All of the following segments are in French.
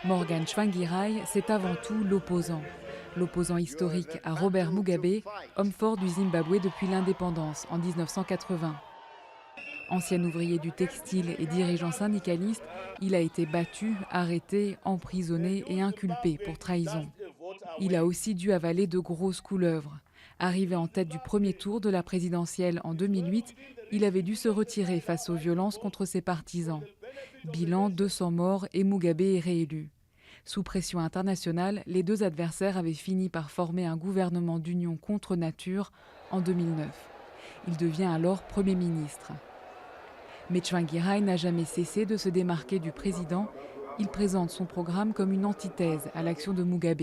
Morgan Tsvangirai, c'est avant tout l'opposant. L'opposant historique à Robert Mugabe, homme fort du Zimbabwe depuis l'indépendance en 1980. Ancien ouvrier du textile et dirigeant syndicaliste, il a été battu, arrêté, emprisonné et inculpé pour trahison. Il a aussi dû avaler de grosses couleuvres. Arrivé en tête du premier tour de la présidentielle en 2008, il avait dû se retirer face aux violences contre ses partisans. Bilan 200 morts et Mugabe est réélu. Sous pression internationale, les deux adversaires avaient fini par former un gouvernement d'union contre nature en 2009. Il devient alors Premier ministre. Mais Tsvangirai n'a jamais cessé de se démarquer du président. Il présente son programme comme une antithèse à l'action de Mugabe.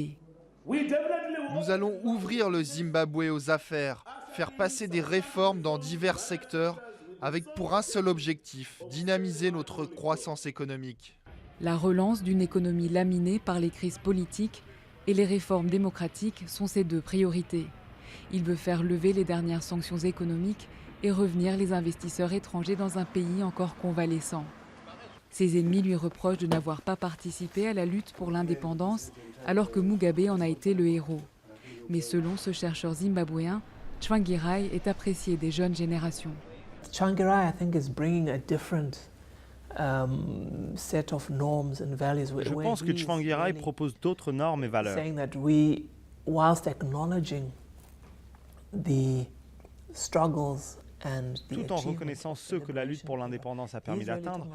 Nous allons ouvrir le Zimbabwe aux affaires, faire passer des réformes dans divers secteurs, avec pour un seul objectif, dynamiser notre croissance économique. La relance d'une économie laminée par les crises politiques et les réformes démocratiques sont ses deux priorités. Il veut faire lever les dernières sanctions économiques et revenir les investisseurs étrangers dans un pays encore convalescent. Ses ennemis lui reprochent de n'avoir pas participé à la lutte pour l'indépendance alors que Mugabe en a été le héros. Mais selon ce chercheur zimbabwéen, Tsvangirai est apprécié des jeunes générations. Tsvangirai, I think, is bringing a different set of norms and values. Je pense que Tsvangirai propose d'autres normes et valeurs. Saying that we, whilst acknowledging the struggles and the Tout en reconnaissant ce que la lutte pour l'indépendance a permis d'atteindre,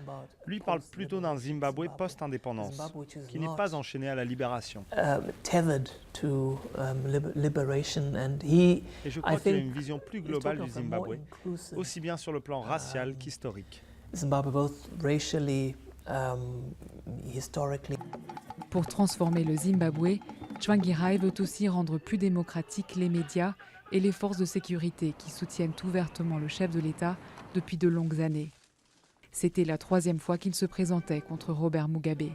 lui parle plutôt d'un Zimbabwe post-indépendance, qui n'est pas enchaîné à la libération. Tethered to liberation, and Et je crois qu'il a une vision plus globale du Zimbabwe, aussi bien sur le plan racial qu'historique. Zimbabwe, both racially, historically. Pour transformer le Zimbabwe, Tsvangirai veut aussi rendre plus démocratiques les médias et les forces de sécurité qui soutiennent ouvertement le chef de l'État depuis de longues années. C'était la 3e fois qu'il se présentait contre Robert Mugabe.